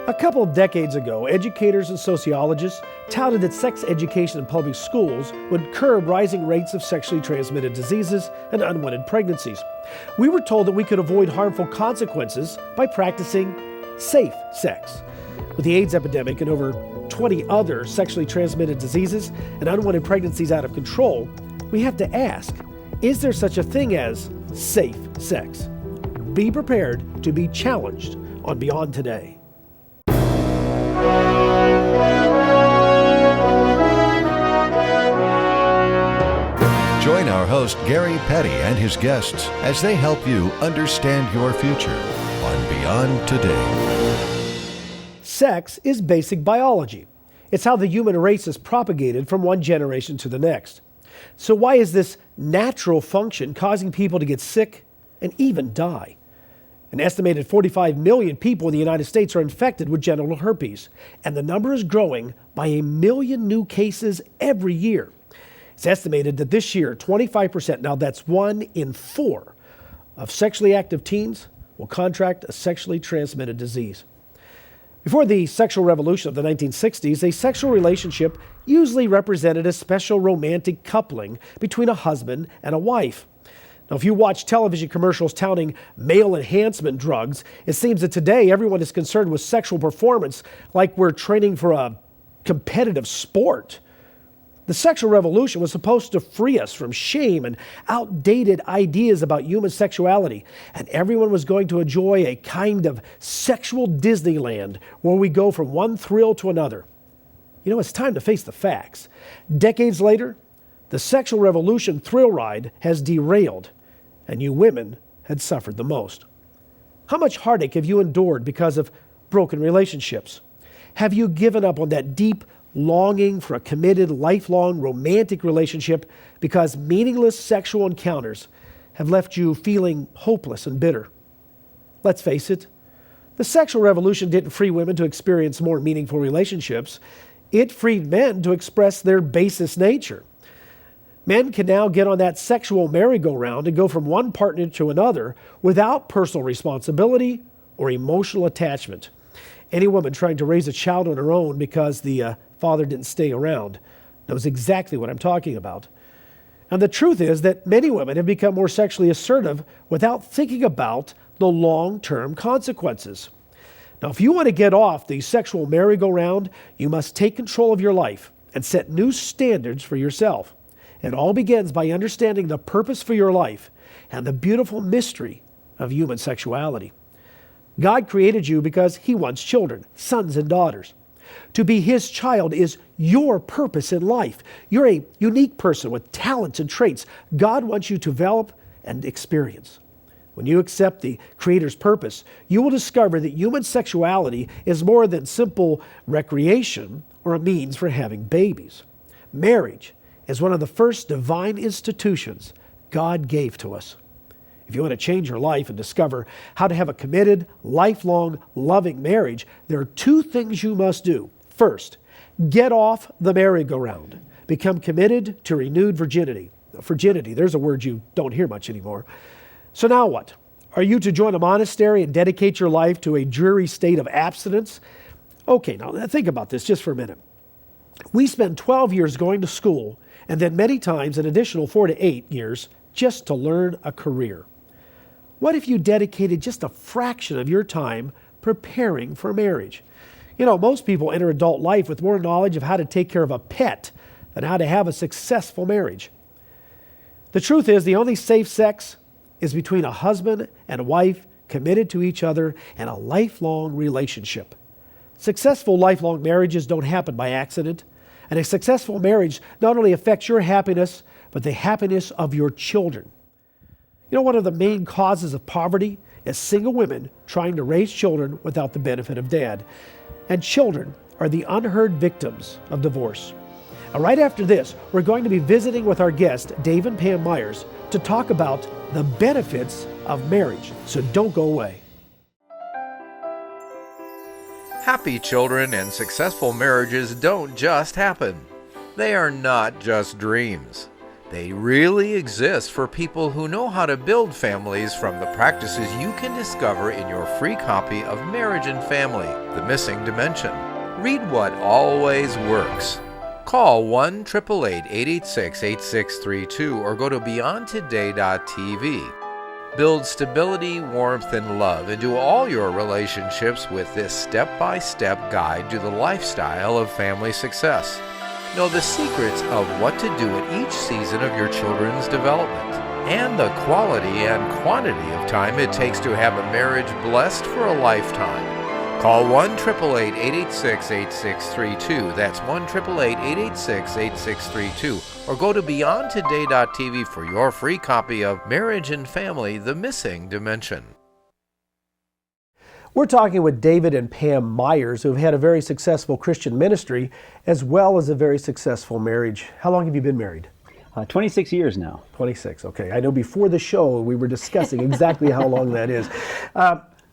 A couple of decades ago, educators and sociologists touted that sex education in public schools would curb rising rates of sexually transmitted diseases and unwanted pregnancies. We were told that we could avoid harmful consequences by practicing safe sex. With the AIDS epidemic and over 20 other sexually transmitted diseases and unwanted pregnancies out of control, we have to ask, is there such a thing as safe sex? Be prepared to be challenged on Beyond Today. Join our host Gary Petty and his guests as they help you understand your future on Beyond Today. Sex is basic biology. It's how the human race is propagated from one generation to the next. So why is this natural function causing people to get sick and even die? An estimated 45 million people in the United States are infected with genital herpes, and the number is growing by 1 million new cases every year. It's estimated that this year, 25%, now that's 1 in 4, of sexually active teens will contract a sexually transmitted disease. Before the sexual revolution of the 1960s, a sexual relationship usually represented a special romantic coupling between a husband and a wife. Now, if you watch television commercials touting male enhancement drugs, it seems that today everyone is concerned with sexual performance like we're training for a competitive sport. The sexual revolution was supposed to free us from shame and outdated ideas about human sexuality, and everyone was going to enjoy a kind of sexual Disneyland where we go from one thrill to another. You know, it's time to face the facts. Decades later, the sexual revolution thrill ride has derailed, and you women had suffered the most. How much heartache have you endured because of broken relationships? Have you given up on that deep longing for a committed, lifelong, romantic relationship because meaningless sexual encounters have left you feeling hopeless and bitter? Let's face it, the sexual revolution didn't free women to experience more meaningful relationships. It freed men to express their basest nature. Men can now get on that sexual merry-go-round and go from one partner to another without personal responsibility or emotional attachment. Any woman trying to raise a child on her own because the father didn't stay around knows exactly what I'm talking about. And the truth is that many women have become more sexually assertive without thinking about the long-term consequences. Now, if you want to get off the sexual merry-go-round, you must take control of your life and set new standards for yourself. It all begins by understanding the purpose for your life and the beautiful mystery of human sexuality. God created you because He wants children, sons and daughters. To be His child is your purpose in life. You're a unique person with talents and traits God wants you to develop and experience. When you accept the Creator's purpose, you will discover that human sexuality is more than simple recreation or a means for having babies. Marriage is one of the first divine institutions God gave to us. If you want to change your life and discover how to have a committed, lifelong, loving marriage, there are 2 things you must do. First, get off the merry-go-round. Become committed to renewed virginity. Virginity, there's a word you don't hear much anymore. So now what? Are you to join a monastery and dedicate your life to a dreary state of abstinence? Okay, now think about this just for a minute. We spend 12 years going to school and then many times an additional 4 to 8 years just to learn a career. What if you dedicated just a fraction of your time preparing for marriage? You know, most people enter adult life with more knowledge of how to take care of a pet than how to have a successful marriage. The truth is, the only safe sex is between a husband and a wife committed to each other in a lifelong relationship. Successful lifelong marriages don't happen by accident, and a successful marriage not only affects your happiness, but the happiness of your children. You know, one of the main causes of poverty is single women trying to raise children without the benefit of dad. And children are the unheard victims of divorce. Now, right after this, we're going to be visiting with our guest, Dave and Pam Myers, to talk about the benefits of marriage. So don't go away. Happy children and successful marriages don't just happen. They are not just dreams. They really exist for people who know how to build families from the practices you can discover in your free copy of Marriage and Family, The Missing Dimension. Read what always works. Call 1-888-886-8632 or go to beyondtoday.tv. Build stability, warmth, and love into all your relationships with this step-by-step guide to the lifestyle of family success. Know the secrets of what to do at each season of your children's development and the quality and quantity of time it takes to have a marriage blessed for a lifetime. Call 1-888-886-8632. That's 1-888-886-8632. Or go to beyondtoday.tv for your free copy of Marriage and Family, The Missing Dimension. We're talking with David and Pam Myers, who have had a very successful Christian ministry as well as a very successful marriage. How long have you been married? 26 years now. 26, okay. I know before the show we were discussing exactly how long that is.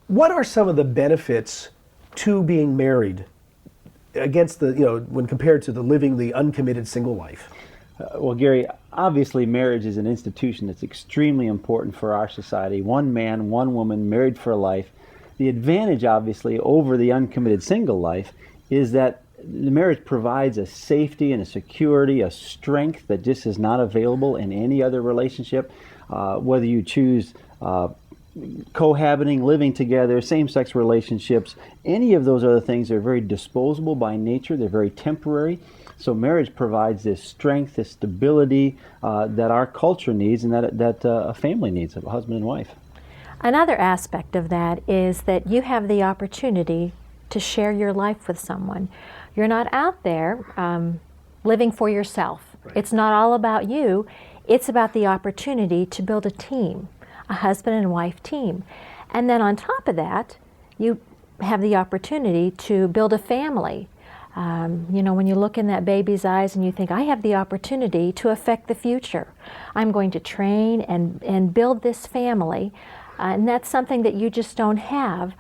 What are some of the benefits to being married against when compared to living the uncommitted single life? Well, Gary, obviously marriage is an institution that's extremely important for our society. One man, one woman, married for life. The advantage, obviously, over the uncommitted single life is that the marriage provides a safety and a security, a strength that just is not available in any other relationship. Whether you choose cohabiting, living together, same-sex relationships, any of those other things are very disposable by nature. They're very temporary. So marriage provides this strength, this stability that our culture needs and that a family needs, a husband and wife. Another aspect of that is that you have the opportunity to share your life with someone. You're not out there living for yourself. Right. It's not all about you. It's about the opportunity to build a team, a husband and wife team. And then on top of that, you have the opportunity to build a family. When you look in that baby's eyes and you think, I have the opportunity to affect the future. I'm going to train and build this family. And that's something that you just don't have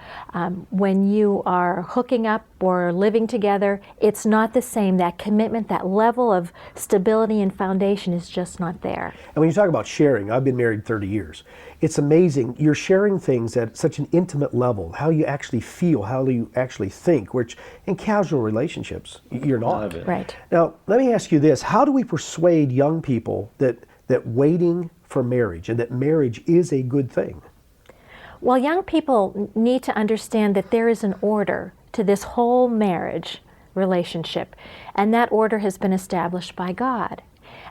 when you are hooking up or living together. It's not the same. That commitment, that level of stability and foundation is just not there. And when you talk about sharing, I've been married 30 years. It's amazing. You're sharing things at such an intimate level, how you actually feel, how you actually think, which in casual relationships, you're not. Right. Now, let me ask you this. How do we persuade young people that waiting for marriage and that marriage is a good thing? Well, young people need to understand that there is an order to this whole marriage relationship, and that order has been established by God.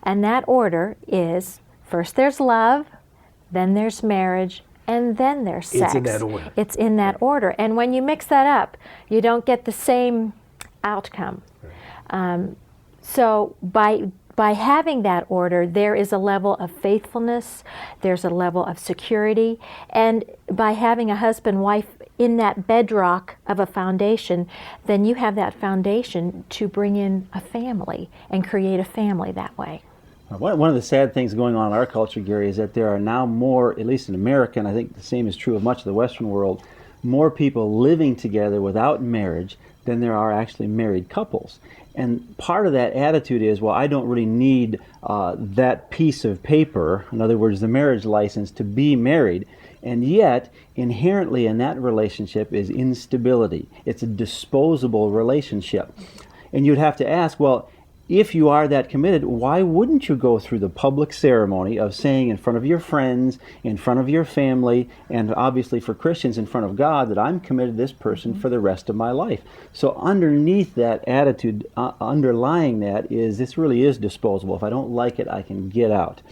And that order is, first there's love, then there's marriage, and then there's sex. It's in that order. It's in that order. And when you mix that up, you don't get the same outcome. So by having that order, there is a level of faithfulness, there's a level of security, and by having a husband-wife in that bedrock of a foundation, then you have that foundation to bring in a family and create a family that way. One of the sad things going on in our culture, Gary, is that there are now more, at least in America, and I think the same is true of much of the Western world, more people living together without marriage than there are actually married couples. And part of that attitude is, well, I don't really need that piece of paper, in other words, the marriage license, to be married. And yet, inherently in that relationship is instability. It's a disposable relationship. And you'd have to ask, well, if you are that committed, why wouldn't you go through the public ceremony of saying in front of your friends, in front of your family, and obviously for Christians in front of God, that I'm committed to this person for the rest of my life? So underneath that attitude, underlying that is, this really is disposable. If I don't like it, I can get out.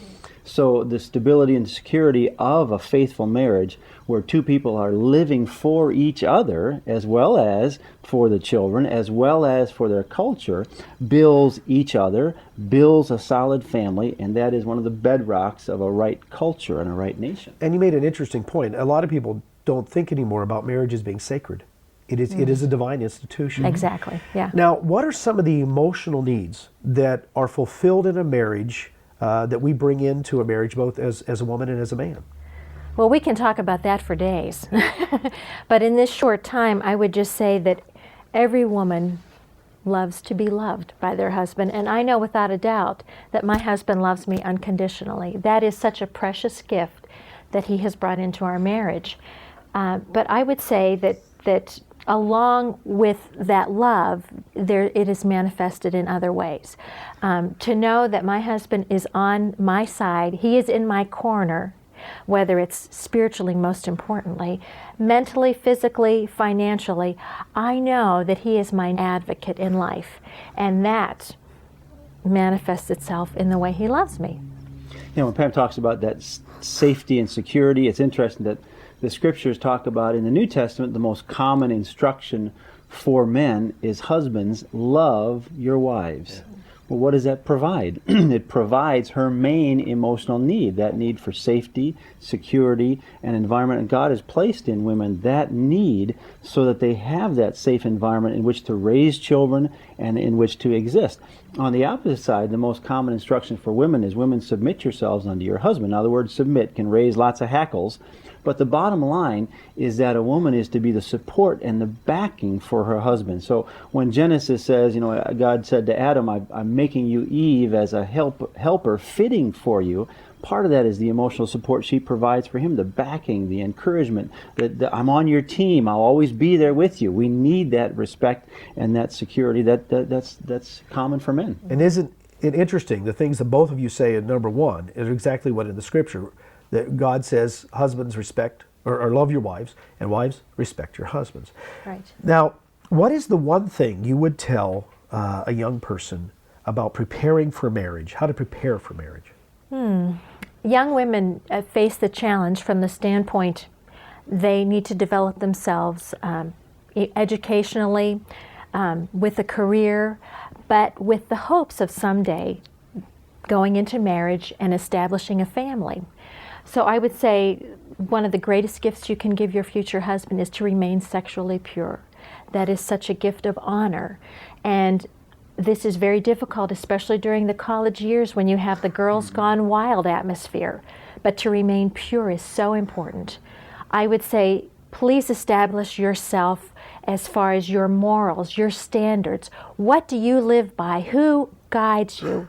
So the stability and security of a faithful marriage where two people are living for each other as well as for the children, as well as for their culture, builds each other, builds a solid family, and that is one of the bedrocks of a right culture and a right nation. And you made an interesting point. A lot of people don't think anymore about marriage as being sacred. It is a divine institution. Exactly, yeah. Now, what are some of the emotional needs that are fulfilled in a marriage that we bring into a marriage, both as a woman and as a man? Well, we can talk about that for days. But in this short time, I would just say that every woman loves to be loved by their husband. And I know without a doubt that my husband loves me unconditionally. That is such a precious gift that he has brought into our marriage. But I would say that along with that love, it is manifested in other ways. To know that my husband is on my side, he is in my corner, whether it's spiritually, most importantly, mentally, physically, financially, I know that he is my advocate in life. And that manifests itself in the way he loves me. You know, when Pam talks about that safety and security, it's interesting that the scriptures talk about in the New Testament, the most common instruction for men is husbands, love your wives. Well, what does that provide? It provides her main emotional need, that need for safety, security, and environment. And God has placed in women that need so that they have that safe environment in which to raise children and in which to exist. On the opposite side, the most common instruction for women is women, submit yourselves unto your husband. Now, the word submit can raise lots of hackles, but the bottom line is that a woman is to be the support and the backing for her husband. So when Genesis says, you know, God said to Adam, I'm making you Eve as a helper fitting for you, part of that is the emotional support she provides for him, the backing, the encouragement, that I'm on your team, I'll always be there with you. We need that respect and that security. That's common for men. And isn't it interesting, the things that both of you say in number one is exactly what in the scripture, that God says husbands respect or love your wives, and wives respect your husbands. Right. Now, what is the one thing you would tell a young person about preparing for marriage, how to prepare for marriage? Young women face the challenge from the standpoint they need to develop themselves educationally, with a career, but with the hopes of someday going into marriage and establishing a family. So I would say one of the greatest gifts you can give your future husband is to remain sexually pure. That is such a gift of honor. And this is very difficult, especially during the college years when you have the girls gone wild atmosphere. But to remain pure is so important. I would say, please establish yourself as far as your morals, your standards. What do you live by? Who guides you?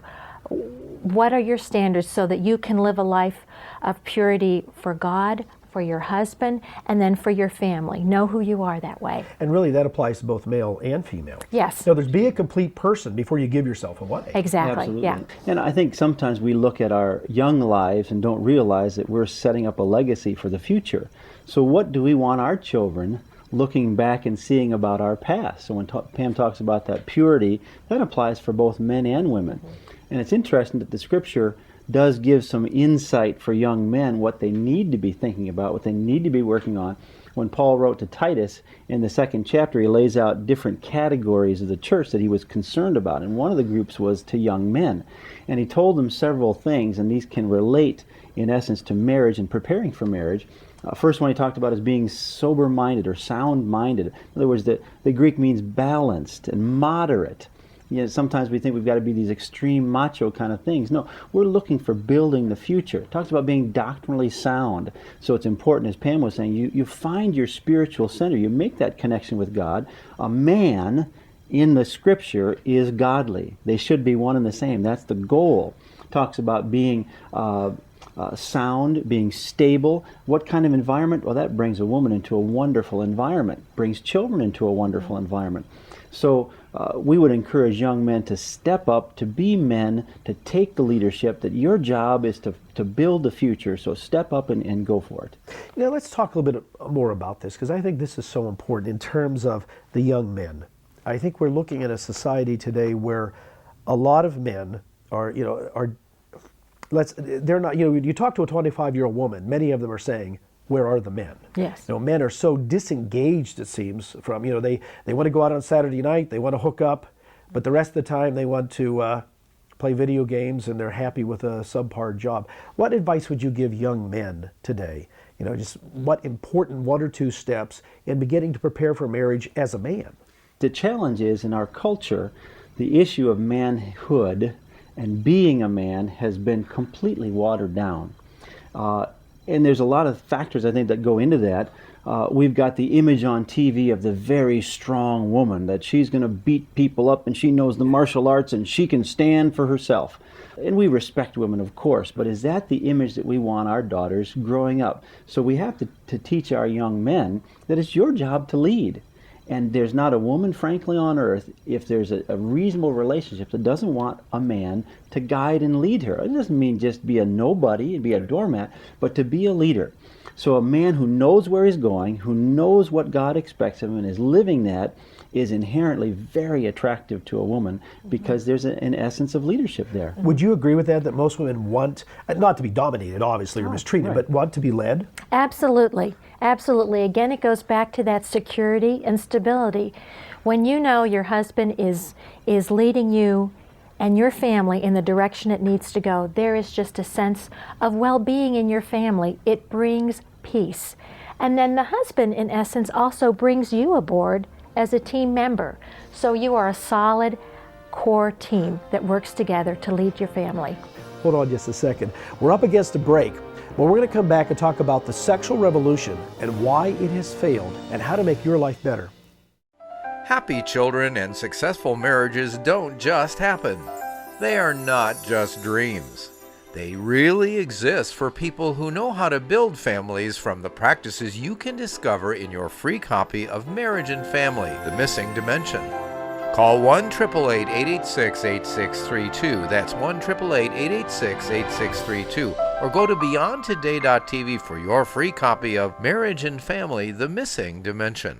What are your standards so that you can live a life of purity for God, for your husband, and then for your family? Know who you are that way. And really that applies to both male and female. Yes. So there's be a complete person before you give yourself away. Exactly. Absolutely. Yeah. And I think sometimes we look at our young lives and don't realize that we're setting up a legacy for the future. So what do we want our children looking back and seeing about our past? So when Pam talks about that purity, that applies for both men and women. And it's interesting that the scripture does give some insight for young men, what they need to be thinking about, what they need to be working on. When Paul wrote to Titus in the 2nd chapter, he lays out different categories of the church that he was concerned about. And one of the groups was to young men. And he told them several things, and these can relate, in essence, to marriage and preparing for marriage. First one he talked about is being sober-minded or sound-minded. In other words, the Greek means balanced and moderate. You know, sometimes we think we've got to be these extreme macho kind of things. No, we're looking for building the future. It talks about being doctrinally sound. So it's important, as Pam was saying, you find your spiritual center. You make that connection with God. A man in the scripture is godly. They should be one and the same. That's the goal. It talks about being sound, being stable. What kind of environment? Well, that brings a woman into a wonderful environment, brings children into a wonderful environment. So we would encourage young men to step up, to be men, to take the leadership, that your job is to build the future. So step up and go for it. You know, let's talk a little bit more about this, because I think this is so important in terms of the young men. I think we're looking at a society today where a lot of men they're not, you talk to a 25-year-old woman, many of them are saying, where are the men? Yes. Men are so disengaged, it seems, from, they want to go out on Saturday night, they want to hook up, but the rest of the time they want to play video games and they're happy with a subpar job. What advice would you give young men today? Just what important 1 or 2 steps in beginning to prepare for marriage as a man? The challenge is, in our culture, the issue of manhood and being a man has been completely watered down. And there's a lot of factors, I think, that go into that. we've got the image on TV of the very strong woman, that she's going to beat people up and she knows the martial arts and she can stand for herself. And we respect women, of course, but is that the image that we want our daughters growing up? So we have to teach our young men that it's your job to lead. And there's not a woman, frankly, on earth, if there's a reasonable relationship, that doesn't want a man to guide and lead her. It doesn't mean just be a nobody and be a doormat, but to be a leader. So a man who knows where he's going, who knows what God expects of him and is living that, is inherently very attractive to a woman, because there's an essence of leadership there. Would you agree with that most women want, not to be dominated, obviously, or mistreated, but want to be led? Absolutely. Absolutely. Again, it goes back to that security and stability. When you know your husband is leading you and your family in the direction it needs to go, there is just a sense of well-being in your family. It brings peace. And then the husband, in essence, also brings you aboard as a team member. So you are a solid core team that works together to lead your family. Hold on just a second. We're up against a break, but we're going to come back and talk about the sexual revolution and why it has failed and how to make your life better. Happy children and successful marriages don't just happen. They are not just dreams. They really exist for people who know how to build families from the practices you can discover in your free copy of Marriage and Family, The Missing Dimension. Call 1-888-886-8632. That's 1-888-886-8632. Or go to beyondtoday.tv for your free copy of Marriage and Family, The Missing Dimension.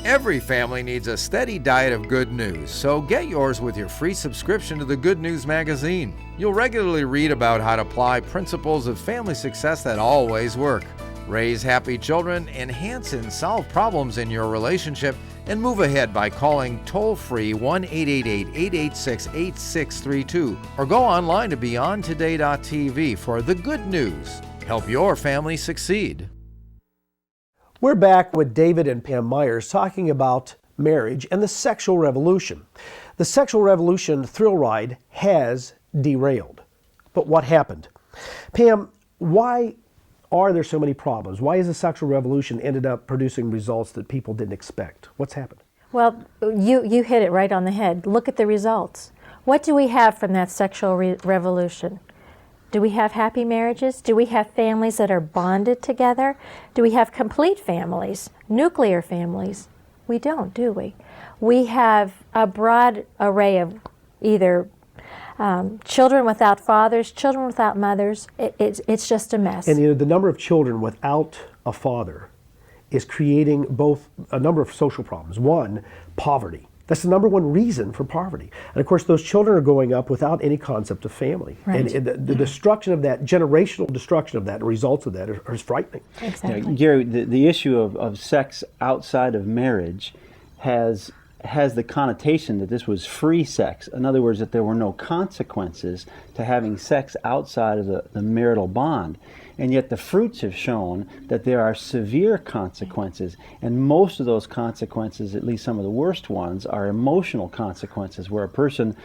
Every family needs a steady diet of good news, so get yours with your free subscription to the Good News magazine. You'll regularly read about how to apply principles of family success that always work. Raise happy children, enhance and solve problems in your relationship, and move ahead by calling toll-free 1-888-886-8632 or go online to beyondtoday.tv for the good news. Help your family succeed. We're back with David and Pam Myers talking about marriage and the sexual revolution. The sexual revolution thrill ride has derailed. But what happened? Pam, why are there so many problems? Why has the sexual revolution ended up producing results that people didn't expect? What's happened? Well, you hit it right on the head. Look at the results. What do we have from that sexual revolution? Do we have happy marriages? Do we have families that are bonded together? Do we have complete families, nuclear families? We don't, do we? We have a broad array of either children without fathers, children without mothers. It's just a mess. And the number of children without a father is creating both a number of social problems. One, poverty. That's the number one reason for poverty. And of course, those children are growing up without any concept of family. Right. And the destruction of that, generational destruction of that, the results of that are frightening. Exactly. Yeah, Gary, the issue of sex outside of marriage has the connotation that this was free sex. In other words, that there were no consequences to having sex outside of the marital bond. And yet the fruits have shown that there are severe consequences. And most of those consequences, at least some of the worst ones, are emotional consequences, where a person,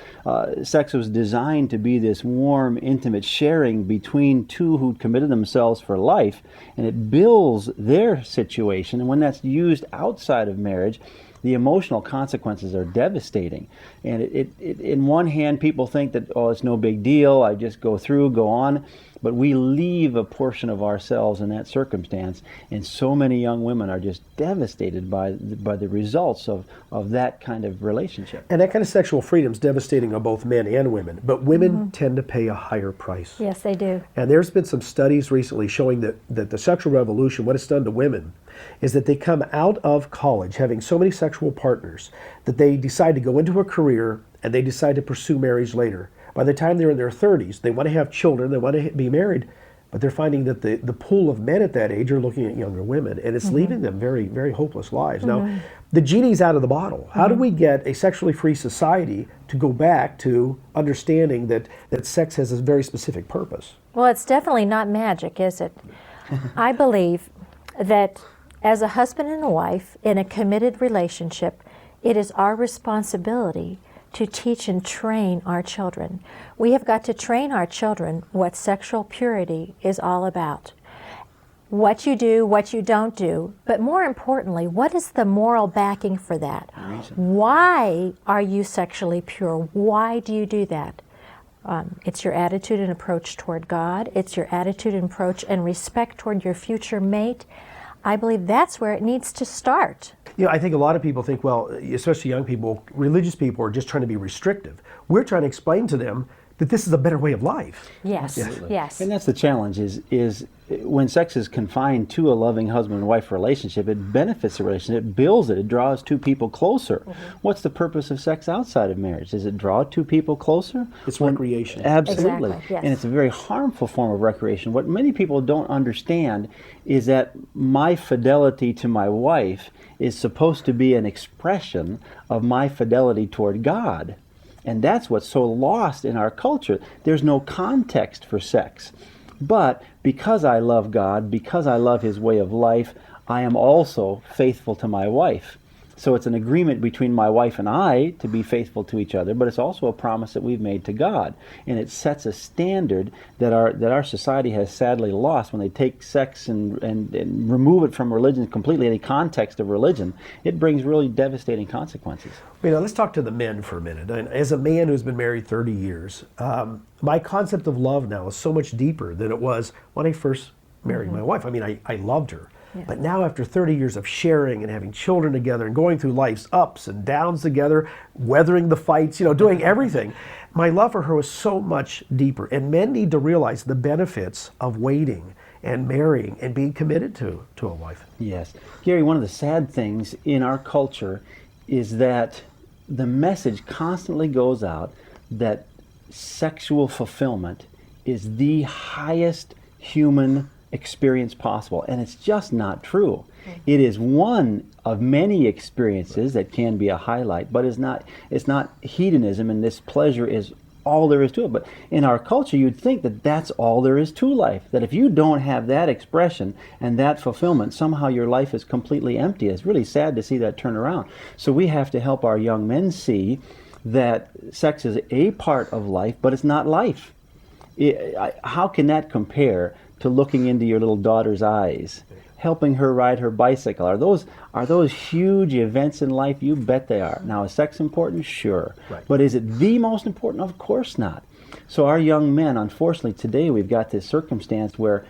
sex was designed to be this warm, intimate sharing between two who committed themselves for life, and it builds their situation. And when that's used outside of marriage, the emotional consequences are devastating. And it in one hand, people think that, oh, it's no big deal, I just go on. But we leave a portion of ourselves in that circumstance, and so many young women are just devastated by the results of that kind of relationship. And that kind of sexual freedom is devastating on both men and women, but women tend to pay a higher price. Yes, they do. And there's been some studies recently showing that the sexual revolution, what it's done to women, is that they come out of college having so many sexual partners that they decide to go into a career and they decide to pursue marriage later. By the time they're in their 30s, they want to have children, they want to be married, but they're finding that the pool of men at that age are looking at younger women, and it's leaving them very, very hopeless lives. Now, the genie's out of the bottle. How do we get a sexually free society to go back to understanding that sex has a very specific purpose? Well, it's definitely not magic, is it? I believe that as a husband and a wife in a committed relationship, it is our responsibility to teach and train our children. We have got to train our children what sexual purity is all about. what you do, what you don't do, but more importantly, what is the moral backing for that? Why are you sexually pure? Why do you do that? It's your attitude and approach toward God. It's your attitude and approach and respect toward your future mate. I believe that's where it needs to start. I think a lot of people think, well, especially young people, religious people are just trying to be restrictive. We're trying to explain to them that this is a better way of life. Yes, yes. And that's the challenge is when sex is confined to a loving husband and wife relationship, it benefits the relationship, it builds it, it draws two people closer. What's the purpose of sex outside of marriage? Does it draw two people closer? It's recreation. Absolutely. Exactly, yes. And it's a very harmful form of recreation. What many people don't understand is that my fidelity to my wife is supposed to be an expression of my fidelity toward God. And that's what's so lost in our culture. There's no context for sex. But because I love God, because I love His way of life, I am also faithful to my wife. So it's an agreement between my wife and I to be faithful to each other, but it's also a promise that we've made to God. And it sets a standard that our society has sadly lost when they take sex and remove it from religion completely, any context of religion. It brings really devastating consequences. Let's talk to the men for a minute. And as a man who's been married 30 years, my concept of love now is so much deeper than it was when I first married my wife. I loved her. Yeah. But now after 30 years of sharing and having children together and going through life's ups and downs together, weathering the fights, doing everything, my love for her was so much deeper. And men need to realize the benefits of waiting and marrying and being committed to a wife. Yes. Gary, one of the sad things in our culture is that the message constantly goes out that sexual fulfillment is the highest human experience possible, and it's just not true. It is one of many experiences that can be a highlight, but it's not hedonism, and this pleasure is all there is to it. But in our culture, you'd think that that's all there is to life, that if you don't have that expression and that fulfillment, somehow your life is completely empty. It's really sad to see that turn around. So we have to help our young men see that sex is a part of life, but it's not life. How can that compare to looking into your little daughter's eyes, helping her ride her bicycle? Are those huge events in life? You bet they are. Now, is sex important? Sure. Right. But is it the most important? Of course not. So our young men, unfortunately, today we've got this circumstance where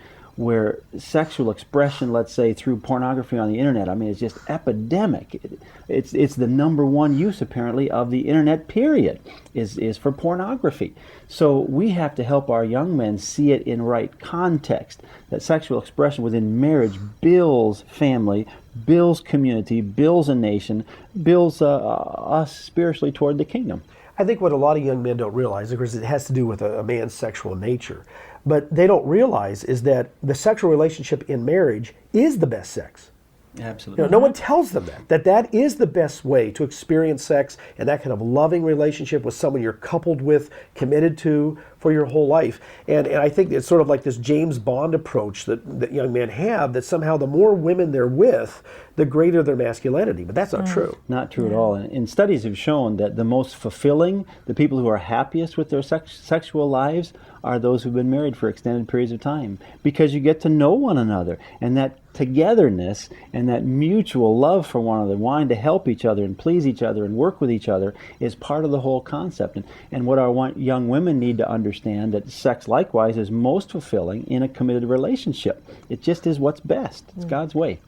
sexual expression, let's say through pornography on the internet, it's just epidemic. It's the number one use apparently of the internet, period, is for pornography. So we have to help our young men see it in right context, that sexual expression within marriage builds family, builds community, builds a nation, builds us spiritually toward the kingdom. I think what a lot of young men don't realize, of course, it has to do with a man's sexual nature, but they don't realize is that the sexual relationship in marriage is the best sex. Absolutely. No one tells them that is the best way to experience sex and that kind of loving relationship with someone you're coupled with, committed to for your whole life. And I think it's sort of like this James Bond approach that young men have, that somehow the more women they're with, the greater their masculinity. But that's not true. Not true at all. And studies have shown that the most fulfilling, the people who are happiest with their sexual lives, are those who've been married for extended periods of time, because you get to know one another, and that togetherness and that mutual love for one another, wanting to help each other and please each other and work with each other, is part of the whole concept. And what our young women need to understand, that sex likewise is most fulfilling in a committed relationship. It just is what's best. It's God's way.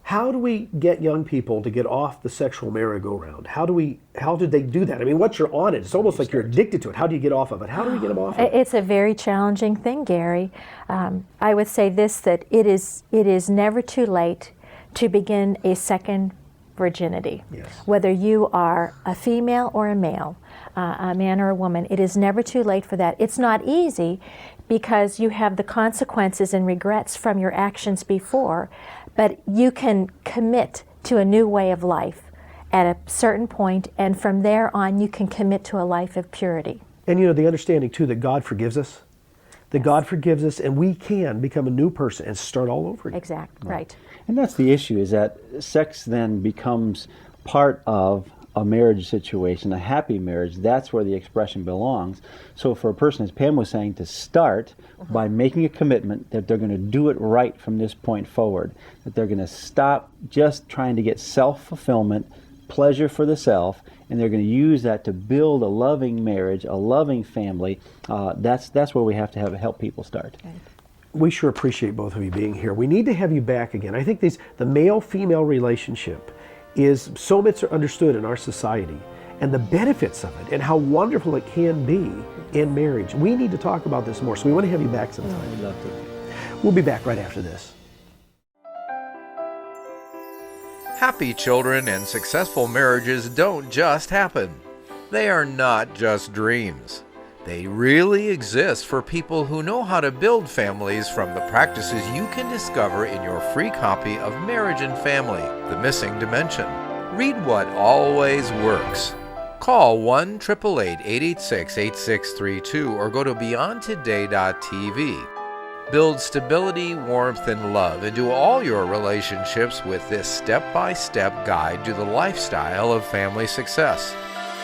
How do we get young people to get off the sexual merry-go-round? How do they do that? Once you're on it, it's almost like you're addicted to it. How do you get off of it? How do we get them off of it? It's a very challenging thing, Gary. I would say this, that it is never too late to begin a second virginity. Yes. Whether you are a female or a male, a man or a woman, it is never too late for that. It's not easy because you have the consequences and regrets from your actions before, but you can commit to a new way of life at a certain point, and from there on you can commit to a life of purity. And the understanding too that God forgives us, God forgives us, and we can become a new person and start all over again. Exactly, right. And that's the issue, is that sex then becomes part of a marriage situation, a happy marriage, that's where the expression belongs. So for a person, as Pam was saying, to start by making a commitment that they're going to do it right from this point forward, that they're going to stop just trying to get self-fulfillment, pleasure for the self, and they're going to use that to build a loving marriage, a loving family. That's where we have to help people start. Okay. We sure appreciate both of you being here. We need to have you back again. I think the male-female relationship is so misunderstood in our society, and the benefits of it and how wonderful it can be in marriage. We need to talk about this more, so we want to have you back sometime. I'd love to. We'll be back right after this. Happy children and successful marriages don't just happen. They are not just dreams. They really exist for people who know how to build families from the practices you can discover in your free copy of Marriage and Family, The Missing Dimension. Read what always works. Call 1-888-886-8632 or go to beyondtoday.tv. Build stability, warmth, and love into all your relationships with this step-by-step guide to the lifestyle of family success.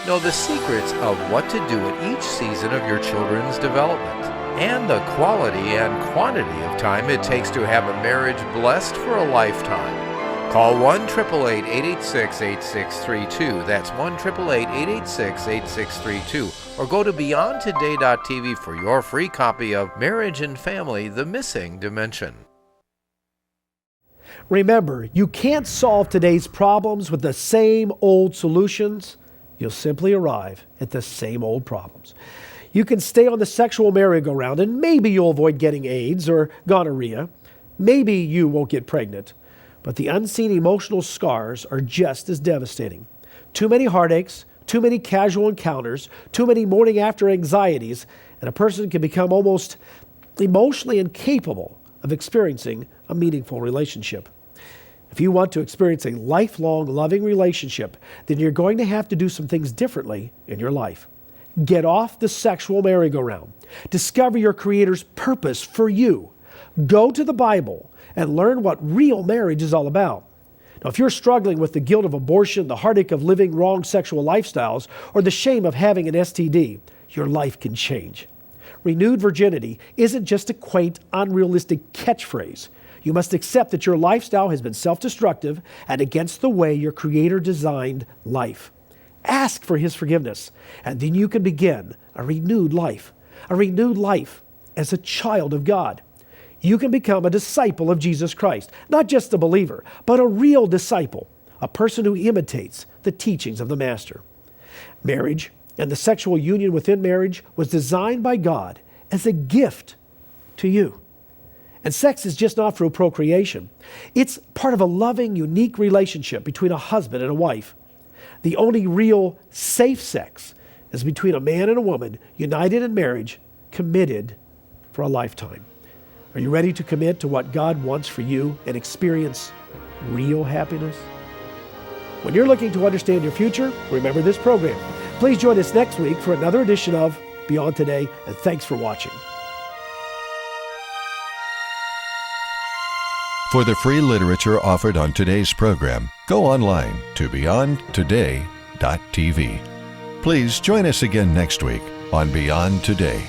Know the secrets of what to do at each season of your children's development and the quality and quantity of time it takes to have a marriage blessed for a lifetime. Call 1-888-886-8632. That's 1-888-886-8632. Or go to beyondtoday.tv for your free copy of Marriage and Family, The Missing Dimension. Remember, you can't solve today's problems with the same old solutions. You'll simply arrive at the same old problems. You can stay on the sexual merry-go-round and maybe you'll avoid getting AIDS or gonorrhea. Maybe you won't get pregnant. But the unseen emotional scars are just as devastating. Too many heartaches, too many casual encounters, too many morning after anxieties, and a person can become almost emotionally incapable of experiencing a meaningful relationship. If you want to experience a lifelong loving relationship, then you're going to have to do some things differently in your life. Get off the sexual merry-go-round. Discover your Creator's purpose for you. Go to the Bible and learn what real marriage is all about. Now, if you're struggling with the guilt of abortion, the heartache of living wrong sexual lifestyles, or the shame of having an STD, your life can change. Renewed virginity isn't just a quaint, unrealistic catchphrase. You must accept that your lifestyle has been self-destructive and against the way your Creator designed life. Ask for His forgiveness, and then you can begin a renewed life as a child of God. You can become a disciple of Jesus Christ, not just a believer, but a real disciple, a person who imitates the teachings of the Master. Marriage and the sexual union within marriage was designed by God as a gift to you. And sex is just not for procreation. It's part of a loving, unique relationship between a husband and a wife. The only real safe sex is between a man and a woman united in marriage, committed for a lifetime. Are you ready to commit to what God wants for you and experience real happiness? When you're looking to understand your future, remember this program. Please join us next week for another edition of Beyond Today, and thanks for watching. For the free literature offered on today's program, go online to beyondtoday.tv. Please join us again next week on Beyond Today.